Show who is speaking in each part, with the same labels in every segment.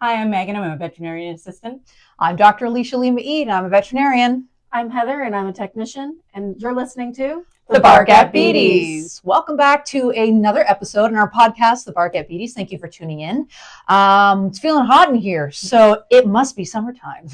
Speaker 1: Hi, I'm Megan. I'm a veterinarian assistant.
Speaker 2: I'm Dr. Alicia Lima Eid, and I'm a veterinarian.
Speaker 3: I'm Heather, and I'm a technician, and you're listening to
Speaker 2: The Bark at Beaties. Welcome back to another episode in our podcast, The Bark at Beaties. Thank you for tuning in. It's feeling hot in here, so it must be summertime.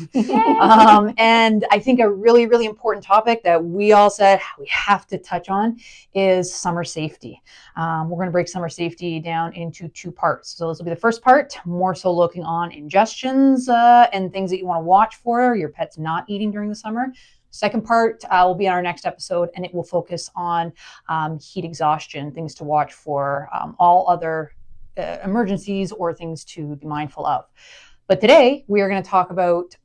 Speaker 2: And I think a really, really important topic that we all said we have to touch on is summer safety. We're going to break summer safety down into two parts. So this will be the first part, more so looking on ingestions and things that you want to watch for your pet's not eating during the summer. Second part will be on our next episode, and it will focus on heat exhaustion, things to watch for, all other emergencies or things to be mindful of. But today we are going to talk about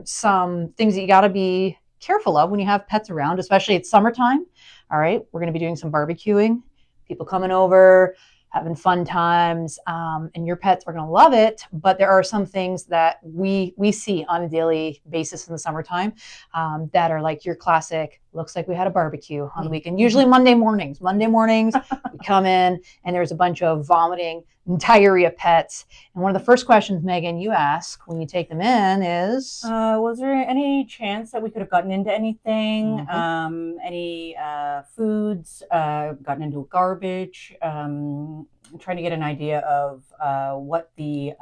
Speaker 2: some things that you got to be careful of when you have pets around, especially it's summertime. All right, we're going to be doing some barbecuing, people coming over, having fun times, and your pets are going to love it. But there are some things that we see on a daily basis in the summertime that are like your classic, looks like we had a barbecue on the weekend. Usually Monday mornings, we come in and there's a bunch of vomiting and diarrhea pets. And one of the first questions, Megan, you ask when you take them in is,
Speaker 1: Was there any chance that we could have gotten into anything? Any foods, gotten into garbage? Trying to get an idea of what the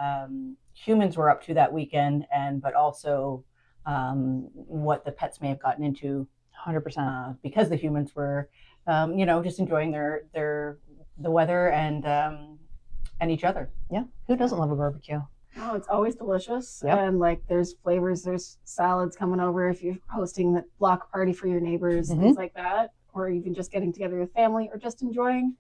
Speaker 1: humans were up to that weekend, but also what the pets may have gotten into
Speaker 2: 100%.
Speaker 1: because the humans were, just enjoying the weather and each other.
Speaker 2: Yeah, who doesn't love a barbecue?
Speaker 3: Oh, it's always delicious.
Speaker 2: Yep.
Speaker 3: And there's flavors, there's salads coming over if you're hosting the block party for your neighbors, things like that, or even just getting together with family or just enjoying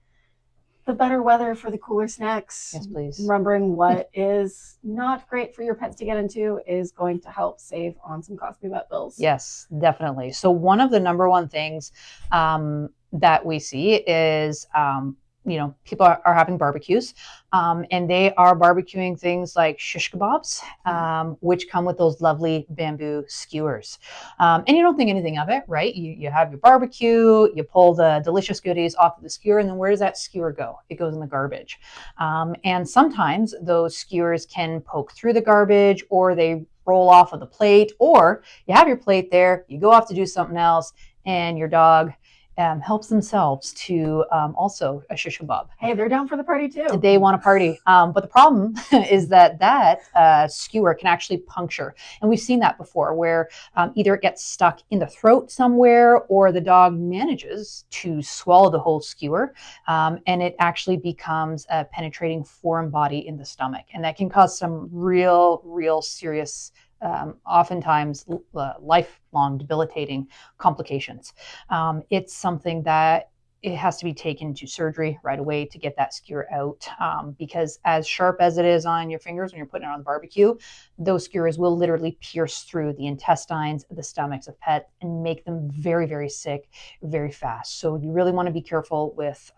Speaker 3: the better weather for the cooler snacks.
Speaker 2: Yes, please.
Speaker 3: Remembering what is not great for your pets to get into is going to help save on some costly vet bills.
Speaker 2: Yes, definitely. So one of the number one things that we see is, people are having barbecues and they are barbecuing things like shish kebabs, which come with those lovely bamboo skewers. And you don't think anything of it, right? You have your barbecue, you pull the delicious goodies off of the skewer, and then where does that skewer go? It goes in the garbage. And sometimes those skewers can poke through the garbage, or they roll off of the plate, or you have your plate there, you go off to do something else, and your dog helps themselves to also a shish kebab.
Speaker 3: Hey, they're down for the party too.
Speaker 2: They want to party. But the problem is that skewer can actually puncture. And we've seen that before where either it gets stuck in the throat somewhere, or the dog manages to swallow the whole skewer, and it actually becomes a penetrating foreign body in the stomach. And that can cause some real serious, oftentimes lifelong debilitating complications. It's something that it has to be taken to surgery right away to get that skewer out, because as sharp as it is on your fingers when you're putting it on the barbecue, those skewers will literally pierce through the intestines, the stomachs of pets, and make them very, very sick very fast. So you really want to be careful with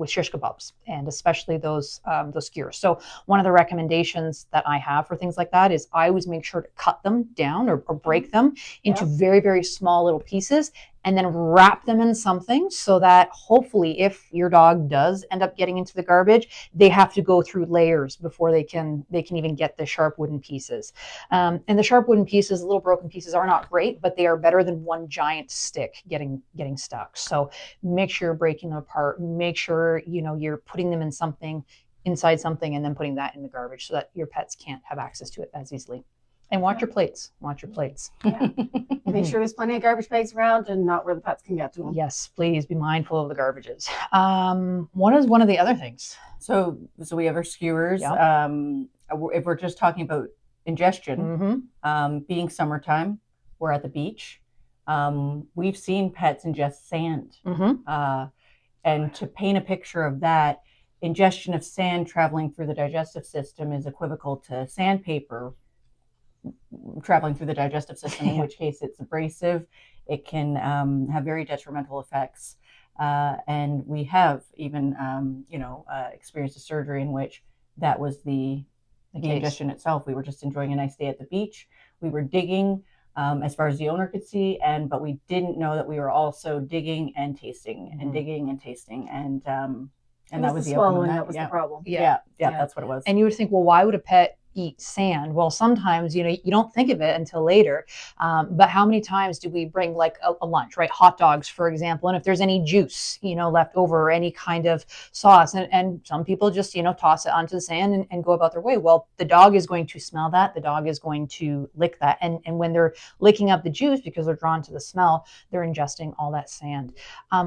Speaker 2: shish kebabs, and especially those skewers. So one of the recommendations that I have for things like that is I always make sure to cut them down or break them into very, very small little pieces, and then wrap them in something so that hopefully if your dog does end up getting into the garbage, they have to go through layers before they can even get the sharp wooden pieces. And the sharp wooden pieces, the little broken pieces, are not great, but they are better than one giant stick getting stuck. So make sure you're breaking them apart. Make sure you're putting them in something, inside something, and then putting that in the garbage so that your pets can't have access to it as easily. And watch your plates.
Speaker 3: Yeah. Make sure there's plenty of garbage bags around and not where the pets can get to them.
Speaker 2: Yes, please be mindful of the garbages. What is one of the other things?
Speaker 1: So we have our skewers.
Speaker 2: Yep.
Speaker 1: If we're just talking about ingestion, being summertime, we're at the beach. We've seen pets ingest sand. And to paint a picture of that, ingestion of sand traveling through the digestive system is equivocal to sandpaper traveling through the digestive system, in which case it's abrasive. It can have very detrimental effects. And we have even, experienced a surgery in which that was the ingestion itself. We were just enjoying a nice day at the beach. We were digging as far as the owner could see, but we didn't know that we were also digging and tasting and digging and tasting. And that was the
Speaker 3: swallowing. That was the problem.
Speaker 1: Yeah, that's what it was.
Speaker 2: And you would think, well, why would a pet eat sand? Well, sometimes, you don't think of it until later. But how many times do we bring like a lunch, right? Hot dogs, for example. And if there's any juice, left over, or any kind of sauce, and some people just, toss it onto the sand and go about their way. Well, the dog is going to smell that. The dog is going to lick that. And when they're licking up the juice, because they're drawn to the smell, they're ingesting all that sand.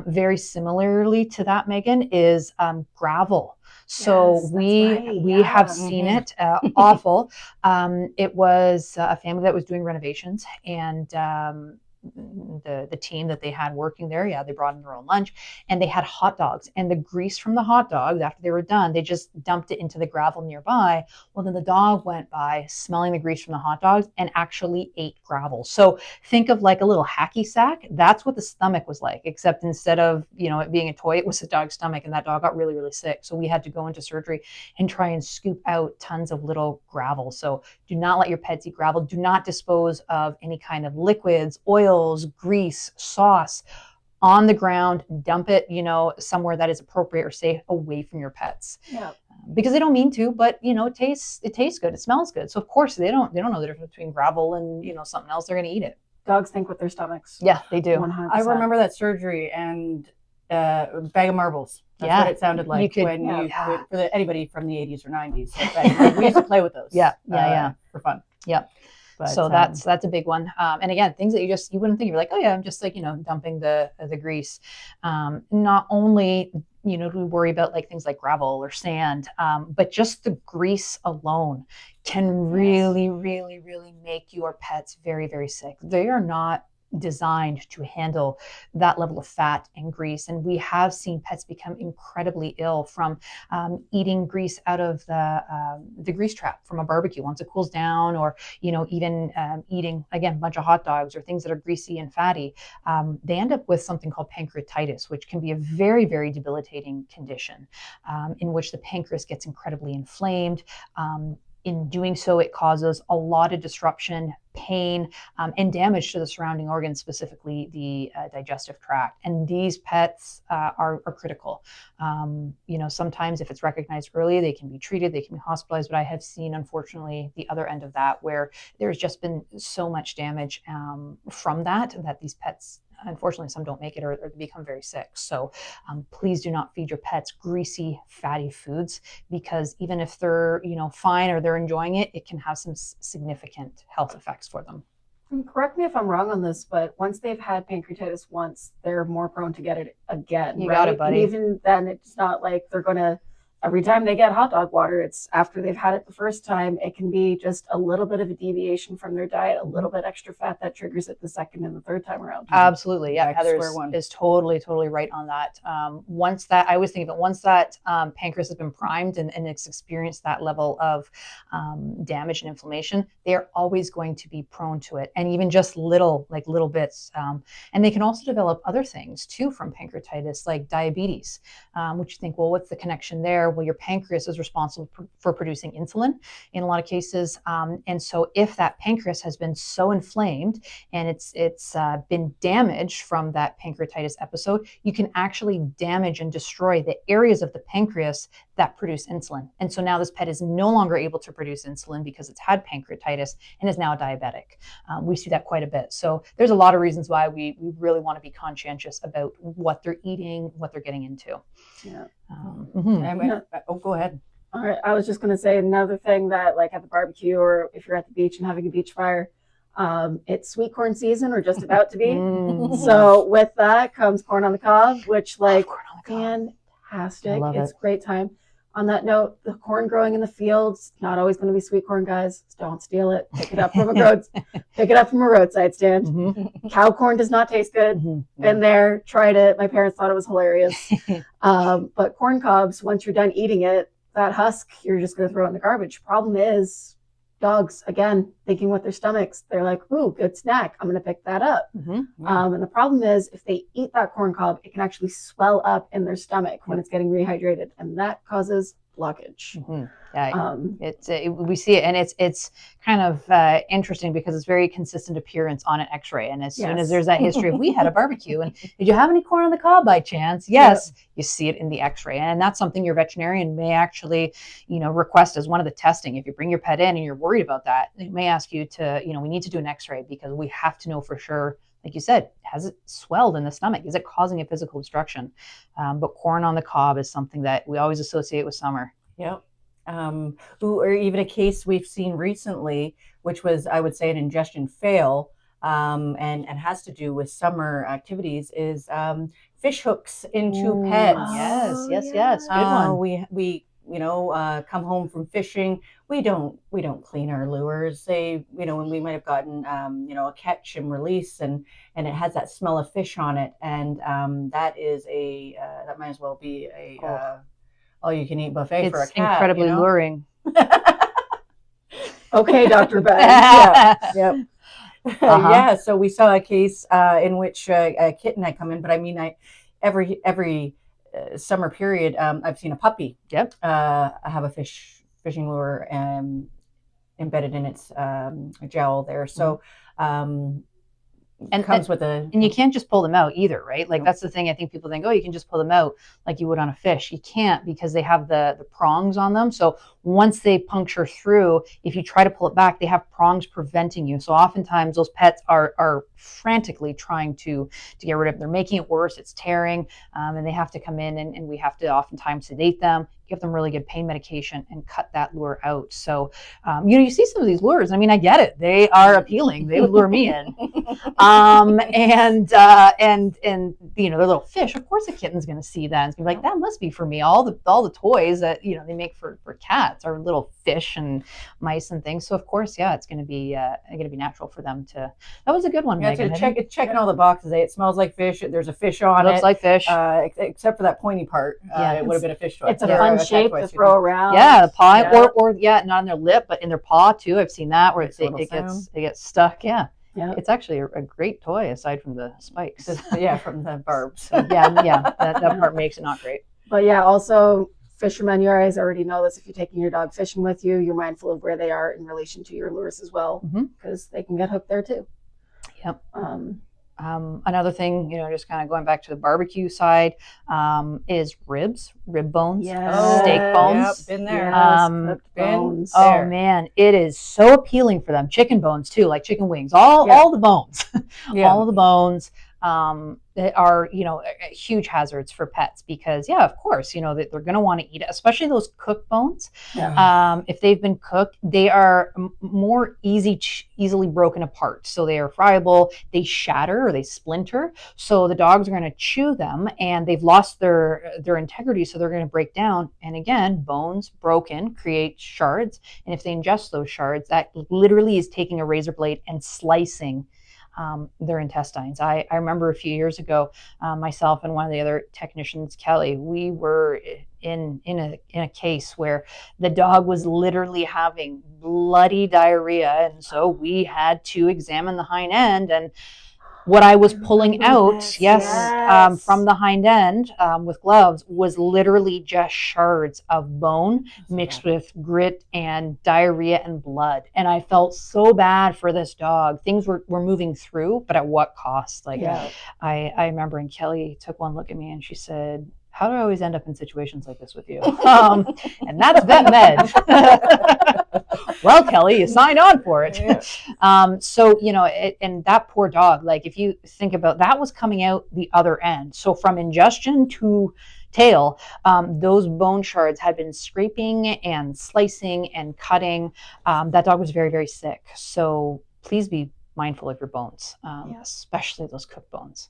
Speaker 2: Very similarly to that, Megan, is gravel. So
Speaker 3: Yes,
Speaker 2: we have seen it awful. It was a family that was doing renovations, and the team that they had working there, they brought in their own lunch, and they had hot dogs, and the grease from the hot dogs, after they were done, they just dumped it into the gravel nearby. Well, then the dog went by smelling the grease from the hot dogs and actually ate gravel. So think of like a little hacky sack. That's what the stomach was like, except instead of it being a toy, it was a dog's stomach, and that dog got really, really sick. So we had to go into surgery and try and scoop out tons of little gravel. So do not let your pets eat gravel. Do not dispose of any kind of liquids, oils, grease, sauce on the ground. Dump it, somewhere that is appropriate or safe, away from your pets.
Speaker 3: Yeah.
Speaker 2: Because they don't mean to, but it tastes good. It smells good. So of course they don't know the difference between gravel and something else. They're going to eat it.
Speaker 3: Dogs think with their stomachs.
Speaker 2: Yeah, they do.
Speaker 3: 100%.
Speaker 1: I remember that surgery and bag of marbles. That's what it sounded like for anybody from the 80s or 90s. We used to play with those.
Speaker 2: Yeah,
Speaker 1: for fun.
Speaker 2: Yeah.
Speaker 1: But,
Speaker 2: so that's a big one. And again, things that you wouldn't think. You're like, oh yeah, I'm just like dumping the grease. Not only do we worry about like things like gravel or sand, but just the grease alone can really, really, really make your pets very, very sick. They are not designed to handle that level of fat and grease, and we have seen pets become incredibly ill from eating grease out of the grease trap from a barbecue once it cools down, or even eating again a bunch of hot dogs or things that are greasy and fatty. They end up with something called pancreatitis, which can be a very, very debilitating condition in which the pancreas gets incredibly inflamed. In doing so, it causes a lot of disruption, pain, and damage to the surrounding organs, specifically the digestive tract. And these pets are critical. Sometimes if it's recognized early, they can be treated, they can be hospitalized. But I have seen, unfortunately, the other end of that, where there's just been so much damage from that these pets, unfortunately, some don't make it, or they become very sick. So please do not feed your pets greasy, fatty foods, because even if they're fine or they're enjoying it, it can have some significant health effects for them.
Speaker 3: And correct me if I'm wrong on this, but once they've had pancreatitis once, they're more prone to get it again.
Speaker 2: You
Speaker 3: right?
Speaker 2: got it, buddy.
Speaker 3: And even then, it's not like they're going to, every time they get hot dog water, it's after they've had it the first time. It can be just a little bit of a deviation from their diet, a little bit extra fat that triggers it the second and the third time around.
Speaker 2: Absolutely. Yeah. Heather
Speaker 1: one.
Speaker 2: is totally right on that. Once that, I always think of it, once that pancreas has been primed and it's experienced that level of damage and inflammation, they're always going to be prone to it. And even just little bits. And they can also develop other things too from pancreatitis, like diabetes, which you think, well, what's the connection there? Well, your pancreas is responsible for producing insulin in a lot of cases. And so if that pancreas has been so inflamed and it's been damaged from that pancreatitis episode, you can actually damage and destroy the areas of the pancreas that produce insulin. And so now this pet is no longer able to produce insulin because it's had pancreatitis and is now diabetic. We see that quite a bit. So there's a lot of reasons why we really want to be conscientious about what they're eating, what they're getting into.
Speaker 3: Yeah.
Speaker 1: Go ahead.
Speaker 3: All right. I was just going to say another thing that, like at the barbecue or if you're at the beach and having a beach fire, it's sweet corn season or just about to be. So with that comes corn on the cob, which fantastic. It's a great time. On that note, the corn growing in the fields, not always going to be sweet corn, guys. Don't steal it. Pick it up from a roadside stand. Mm-hmm. Cow corn does not taste good. Mm-hmm. Been there, tried it. My parents thought it was hilarious. But corn cobs, once you're done eating it, that husk, you're just going to throw it in the garbage. Problem is, dogs, again, thinking with their stomachs, they're like, ooh, good snack. I'm going to pick that up. Mm-hmm. And the problem is, if they eat that corn cob, it can actually swell up in their stomach when it's getting rehydrated. And that causes blockage.
Speaker 2: Yeah, we see it, and it's kind of interesting because it's very consistent appearance on an X-ray. And as soon as there's that history of we had a barbecue, and did you have any corn on the cob by chance? Yes, you see it in the X-ray, and that's something your veterinarian may actually, request as one of the testing. If you bring your pet in and you're worried about that, they may ask you to, we need to do an X-ray because we have to know for sure. Like you said, has it swelled in the stomach? Is it causing a physical obstruction? But corn on the cob is something that we always associate with summer.
Speaker 1: Yep. Or even a case we've seen recently, which was, I would say, an ingestion fail, and has to do with summer activities, is fish hooks into pets.
Speaker 2: Yes. Good one.
Speaker 1: We come home from fishing. We don't clean our lures. When we might have gotten a catch and release, and it has that smell of fish on it, and that is that might as well be a all-you-can-eat buffet for a cat.
Speaker 2: It's incredibly luring.
Speaker 3: Okay, Dr. Ben.
Speaker 1: Yep. Yeah. So we saw a case in which a kitten had come in, but I mean, every summer period, I've seen a puppy.
Speaker 2: Yep.
Speaker 1: Have a fishing lure embedded in its jowl there. So. And comes with and
Speaker 2: you can't just pull them out either, right? Like that's the thing. I think people think, oh, you can just pull them out like you would on a fish. You can't, because they have the prongs on them. So once they puncture through, if you try to pull it back, they have prongs preventing you. So oftentimes those pets are frantically trying to get rid of it. They're making it worse. It's tearing, and they have to come in, and we have to oftentimes sedate them, give them really good pain medication, and cut that lure out. So, you see some of these lures. I mean, I get it. They are appealing. They would lure me in. And their little fish. Of course, a kitten's going to see that and it's going to be like, that must be for me. All the toys that they make for cats are little fish and mice and things. So of course, it's going to be natural for them to. That was a good one.
Speaker 1: Yeah,
Speaker 2: Megan,
Speaker 1: it's checking all the boxes. It smells like fish. There's a fish on it.
Speaker 2: Looks like fish.
Speaker 1: Except for that pointy part. It would have been a fish toy.
Speaker 3: It's a fun shape to throw around.
Speaker 2: Yeah, the paw, or not on their lip, but in their paw too. I've seen that where it gets stuck. Yeah. It's actually a great toy aside from the spikes.
Speaker 1: From the barbs.
Speaker 2: So, that part makes it not great.
Speaker 3: But also fishermen, you guys already know this. If you're taking your dog fishing with you, you're mindful of where they are in relation to your lures as well, because they can get hooked there too.
Speaker 2: Yep. Another thing, just kind of going back to the barbecue side, is rib bones, steak bones.
Speaker 1: Yep, been there.
Speaker 3: Bones.
Speaker 2: Oh man, it is so appealing for them. Chicken bones too, like chicken wings, all the bones, all of the bones. That are, huge hazards for pets because, of course, they're going to want to eat it, especially those cooked bones.
Speaker 3: Yeah.
Speaker 2: If they've been cooked, they are more easily broken apart. So they are friable, they shatter or they splinter. So the dogs are going to chew them and they've lost their integrity. So they're going to break down. And again, bones broken create shards. And if they ingest those shards, that literally is taking a razor blade and slicing their intestines. I remember a few years ago, myself and one of the other technicians, Kelly, we were in a case where the dog was literally having bloody diarrhea, and so we had to examine the hind end. And what I was pulling out, from the hind end with gloves was literally just shards of bone mixed with grit and diarrhea and blood. And I felt so bad for this dog. Things were moving through, but at what cost? I remember, and Kelly took one look at me and she said, how do I always end up in situations like this with you? And that's Vet Med. Well, Kelly, you signed on for it. Yeah. So, and that poor dog, if you think about that, was coming out the other end. So from ingestion to tail, those bone shards had been scraping and slicing and cutting. That dog was very, very sick. So please be mindful of your bones, especially those cooked bones,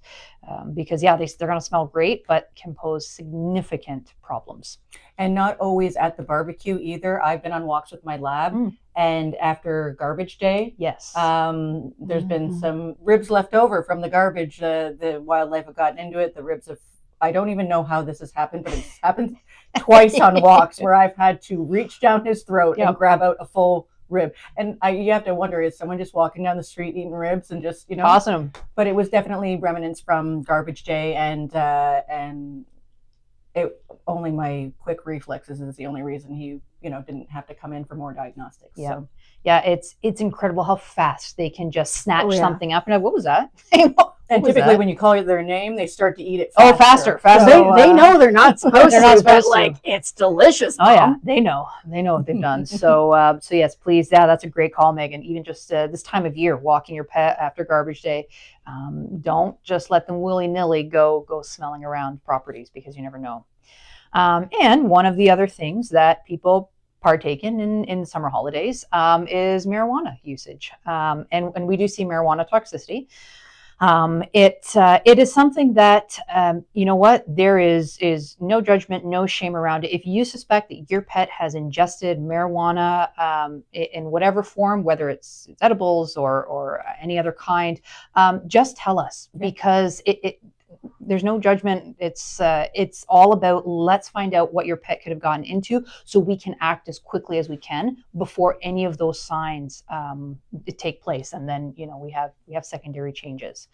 Speaker 2: because they're going to smell great, but can pose significant problems.
Speaker 1: And not always at the barbecue either. I've been on walks with my lab, and after garbage day, there's been some ribs left over from the garbage. The wildlife have gotten into it. The ribs have. I don't even know how this has happened, but it's happened twice on walks where I've had to reach down his throat and grab out a full rib. And you have to wonder, is someone just walking down the street eating ribs and just
Speaker 2: tossing them?
Speaker 1: But it was definitely remnants from garbage day, and it only my quick reflexes is the only reason he, didn't have to come in for more diagnostics.
Speaker 2: Yeah.
Speaker 1: So.
Speaker 2: Yeah, it's incredible how fast they can just snatch
Speaker 3: yeah.
Speaker 2: something up. And what was that?
Speaker 1: And typically when you call their name, they start to eat it
Speaker 2: Oh,
Speaker 1: faster.
Speaker 2: faster.
Speaker 3: So, they know they're not supposed
Speaker 2: They're not
Speaker 3: to, but
Speaker 2: supposed to.
Speaker 3: like it's delicious.
Speaker 2: Oh yeah,
Speaker 3: Mom.
Speaker 2: they know what they've done. So yes, please. Yeah, that's a great call, Megan. Even just this time of year, walking your pet after garbage day, don't just let them willy-nilly go smelling around properties, because you never know. And one of the other things that people partake in summer holidays is marijuana usage, and we do see marijuana toxicity. It is something that, you know what, there is no judgment, no shame around it. If you suspect that your pet has ingested marijuana in whatever form, whether it's edibles or any other kind, just tell us, because there's no judgment. It's all about, let's find out what your pet could have gotten into, so we can act as quickly as we can before any of those signs take place, and then we have secondary changes.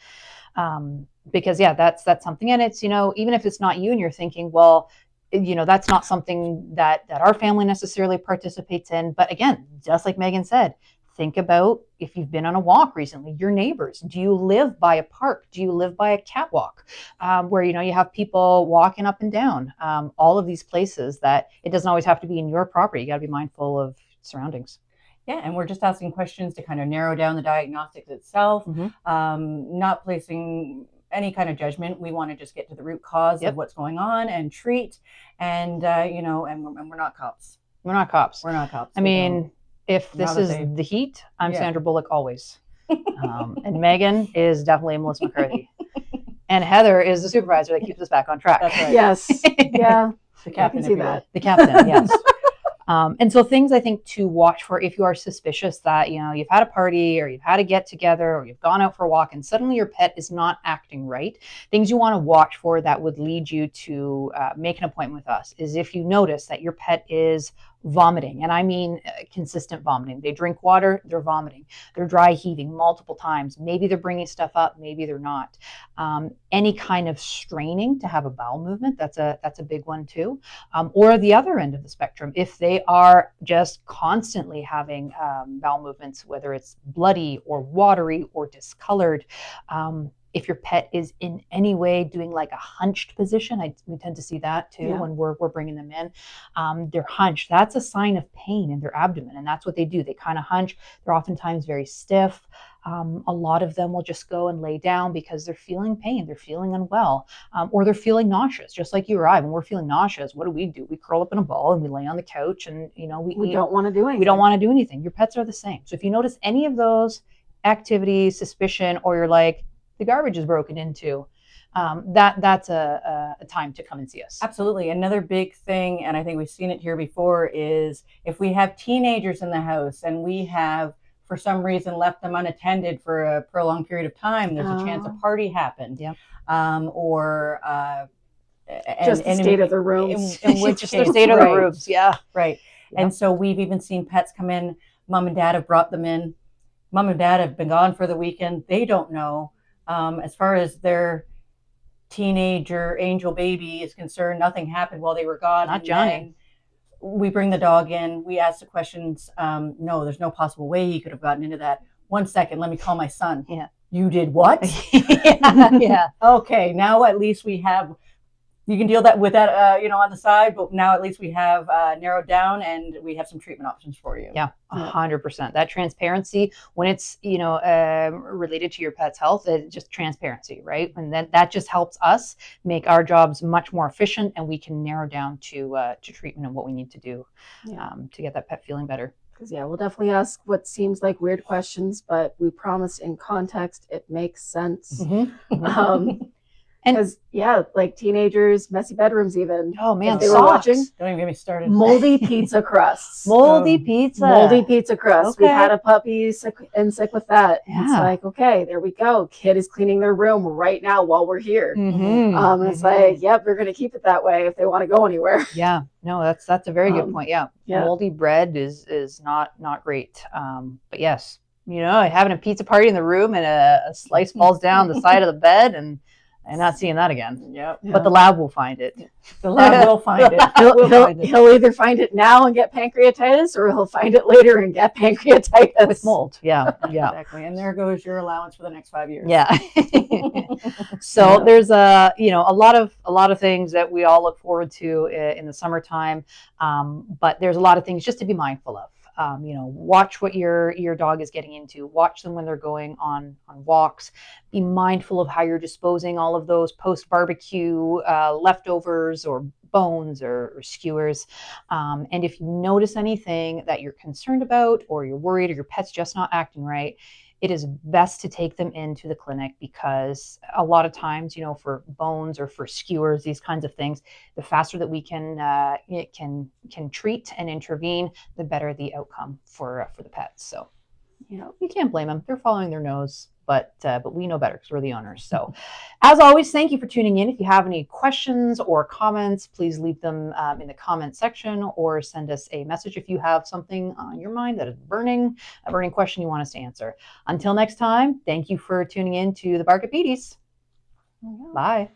Speaker 2: Because that's something, and it's even if it's not you and you're thinking, well, that's not something that our family necessarily participates in. But again, just like Megan said, think about, if you've been on a walk recently, your neighbors. Do you live by a park? Do you live by a catwalk where you have people walking up and down? All of these places that it doesn't always have to be in your property. You got to be mindful of surroundings.
Speaker 1: Yeah, and we're just asking questions to kind of narrow down the diagnostics itself, not placing any kind of judgment. We want to just get to the root cause of what's going on and treat. And and we're not cops.
Speaker 2: We're not cops.
Speaker 1: We're not cops.
Speaker 2: I mean, if this is the heat, I'm Sandra Bullock always. And Megan is definitely Melissa McCarthy. And Heather is the supervisor that keeps us back on track.
Speaker 1: That's right.
Speaker 3: Yes. Yeah.
Speaker 1: The captain,
Speaker 3: I can see that.
Speaker 2: The captain, yes. And so things I think to watch for if you are suspicious that, you've had a party or you've had a get together or you've gone out for a walk and suddenly your pet is not acting right, things you want to watch for that would lead you to make an appointment with us is if you notice that your pet is vomiting. And I mean consistent vomiting. They drink water, they're vomiting. They're dry heaving multiple times. Maybe they're bringing stuff up, maybe they're not. Any kind of straining to have a bowel movement, that's a big one too. Or the other end of the spectrum, if they are just constantly having bowel movements, whether it's bloody or watery or discolored, if your pet is in any way doing like a hunched position, we tend to see that too when we're bringing them in. They're hunched. That's a sign of pain in their abdomen, and that's what they do. They kind of hunch. They're oftentimes very stiff. A lot of them will just go and lay down because they're feeling pain. They're feeling unwell, or they're feeling nauseous, just like you or I. When we're feeling nauseous, what do? We curl up in a ball and we lay on the couch, and we
Speaker 3: don't want to do anything.
Speaker 2: We don't want to do anything. Your pets are the same. So if you notice any of those activities, suspicion, or you're like, the garbage is broken into, that's a time to come and see us.
Speaker 1: Absolutely. Another big thing, and I think we've seen it here before, is if we have teenagers in the house and we have, for some reason, left them unattended for a prolonged period of time, there's a chance a party happened.
Speaker 2: Yep.
Speaker 1: Or
Speaker 3: just the state of the rooms.
Speaker 1: In which
Speaker 2: just the state of the rooms. Yeah.
Speaker 1: Right. Yep. And so we've even seen pets come in. Mom and dad have brought them in. Mom and dad have been gone for the weekend. They don't know. As far as their teenager angel baby is concerned, nothing happened while they were gone.
Speaker 2: Not Johnny.
Speaker 1: We bring the dog in. We ask the questions. No, there's no possible way he could have gotten into that. 1 second, let me call my son.
Speaker 2: Yeah.
Speaker 1: You did what?
Speaker 2: Yeah.
Speaker 1: Okay, now at least we have. You can deal with that, on the side, but now at least we have narrowed down and we have some treatment options for you.
Speaker 2: Yeah, 100%. That transparency, when it's, related to your pet's health, it's just transparency, right? And that just helps us make our jobs much more efficient, and we can narrow down to treatment and what we need to do to get that pet feeling better.
Speaker 3: Because we'll definitely ask what seems like weird questions, but we promise in context it makes sense.
Speaker 2: Mm-hmm.
Speaker 3: Because like teenagers, messy bedrooms even.
Speaker 2: Oh man,
Speaker 3: they were watching.
Speaker 1: Don't even get me started.
Speaker 3: Moldy pizza crusts.
Speaker 2: Moldy pizza
Speaker 3: crust.
Speaker 2: Okay.
Speaker 3: We've had a puppy sick with that.
Speaker 2: Yeah.
Speaker 3: It's like, okay, there we go. Kid is cleaning their room right now while we're here.
Speaker 2: Mm-hmm.
Speaker 3: It's like, yep, they're gonna keep it that way if they want to go anywhere.
Speaker 2: Yeah, no, that's a very good point. Yeah. Moldy bread is not great. But yes, having a pizza party in the room and a slice falls down the side of the bed, and I'm not seeing that again.
Speaker 1: Yep.
Speaker 2: But the lab will find it.
Speaker 1: The lab will find it.
Speaker 3: He'll,
Speaker 1: We'll find it.
Speaker 3: he'll either find it now and get pancreatitis, or he'll find it later and get pancreatitis.
Speaker 2: With mold. Yeah. Yeah.
Speaker 1: Exactly. And there goes your allowance for the next 5 years.
Speaker 2: Yeah. So there's a lot of things that we all look forward to in the summertime, but there's a lot of things just to be mindful of. Watch what your dog is getting into. Watch them when they're going on walks. Be mindful of how you're disposing all of those post barbecue leftovers or bones or skewers. And if you notice anything that you're concerned about, or you're worried, or your pet's just not acting right, it is best to take them into the clinic, because a lot of times, for bones or for skewers, these kinds of things, the faster that we can treat and intervene, the better the outcome for the pets. So, you can't blame them; they're following their nose. But we know better because we're the owners. So, as always, thank you for tuning in. If you have any questions or comments, please leave them in the comment section, or send us a message if you have something on your mind that is a burning question you want us to answer. Until next time, thank you for tuning in to the Bark at Petey's. Bye.